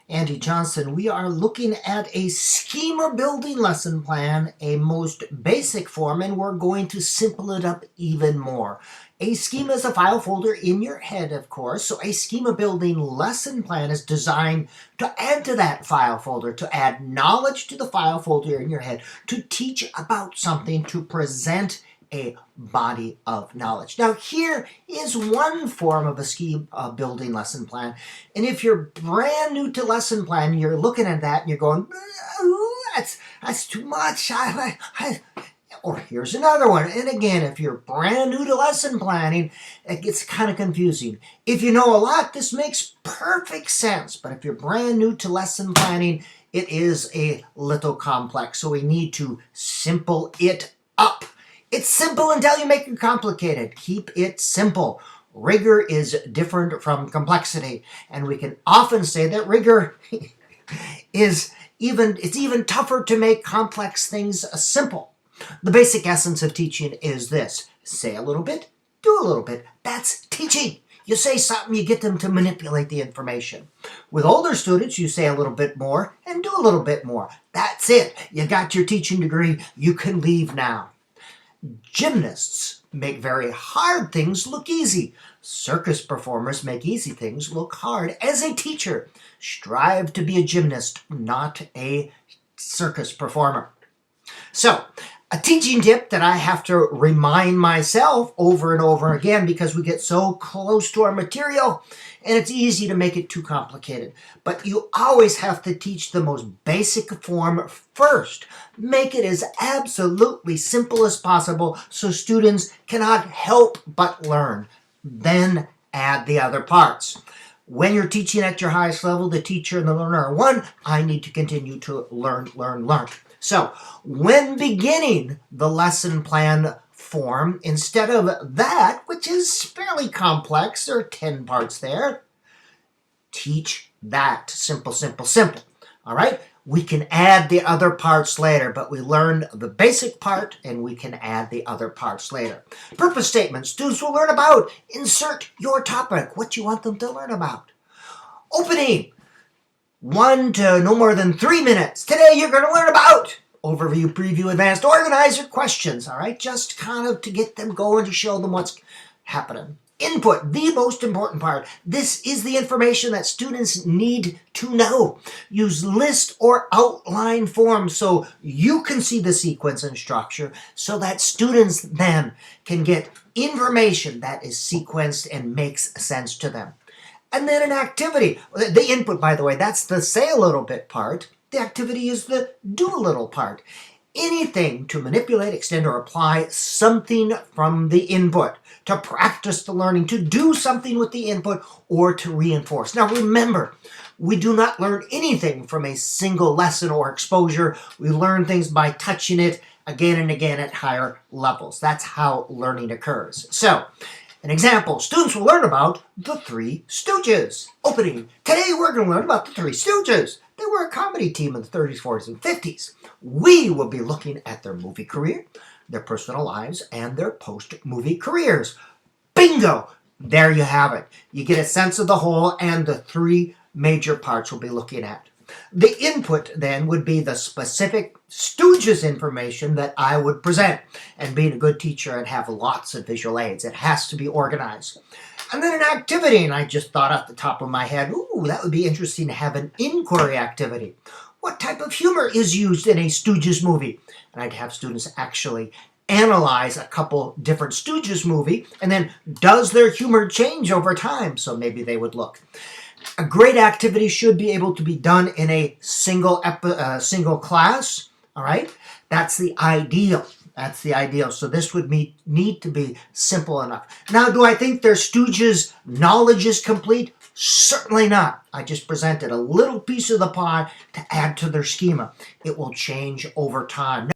Andy Johnson. We are looking at a schema building lesson plan, a most basic form, and we're going to simple it up even more. A schema is a file folder in your head, of course, so a schema building lesson plan is designed to add to that file folder, to add knowledge to the file folder in your head, to teach about something, to present a body of knowledge. Now, here is one form of a schema building lesson plan. And if you're brand new to lesson plan, you're looking at that and you're going, that's too much. Or here's another one. And again, if you're brand new to lesson planning, it gets kind of confusing. If you know a lot, this makes perfect sense. But if you're brand new to lesson planning, it is a little complex. So we need to simple it up. It's simple until you make it complicated. Keep it simple. Rigor is different from complexity. And we can often say that rigor it's even tougher to make complex things simple. The basic essence of teaching is this. Say a little bit, do a little bit. That's teaching. You say something, you get them to manipulate the information. With older students, you say a little bit more and do a little bit more. That's it. You got your teaching degree. You can leave now. Gymnasts make very hard things look easy. Circus performers make easy things look hard. As a teacher, strive to be a gymnast, not a circus performer. So, a teaching tip that I have to remind myself over and over again because we get so close to our material and it's easy to make it too complicated. But you always have to teach the most basic form first. Make it as absolutely simple as possible so students cannot help but learn. Then add the other parts. When you're teaching at your highest level, the teacher and the learner are one. I need to continue to learn. So, when beginning the lesson plan form, instead of that, which is fairly complex, there are 10 parts there, teach that. Simple. All right? We can add the other parts later, but we learn the basic part and we can add the other parts later. Purpose statement. Students will learn about. Insert your topic, what you want them to learn about. Opening. 1 to no more than 3 minutes. Today you're going to learn about overview, preview, advanced, organizer, questions, all right? Just kind of to get them going, to show them what's happening. Input, the most important part. This is the information that students need to know. Use list or outline forms so you can see the sequence and structure so that students then can get information that is sequenced and makes sense to them. And then an activity. The input, by the way, that's the say a little bit part. The activity is the do a little part. Anything to manipulate, extend, or apply something from the input. To practice the learning, to do something with the input, or to reinforce. Now remember, we do not learn anything from a single lesson or exposure. We learn things by touching it again and again at higher levels. That's how learning occurs. So, an example, students will learn about the Three Stooges. Opening. Today we're going to learn about the Three Stooges. They were a comedy team in the 30s, 40s, and 50s. We will be looking at their movie career, their personal lives, and their post-movie careers. Bingo! There you have it. You get a sense of the whole and the 3 major parts we'll be looking at. The input then would be the specific Stooges information that I would present. And being a good teacher, I'd have lots of visual aids. It has to be organized. And then an activity, and I just thought off the top of my head, ooh, that would be interesting to have an inquiry activity. What type of humor is used in a Stooges movie? And I'd have students actually analyze a couple different Stooges movie, and then does their humor change over time? So maybe they would look. A great activity should be able to be done in a single class, all right? That's the ideal. That's the ideal. So this would need to be simple enough. Now, do I think their Stooges knowledge is complete? Certainly not. I just presented a little piece of the pie to add to their schema. It will change over time.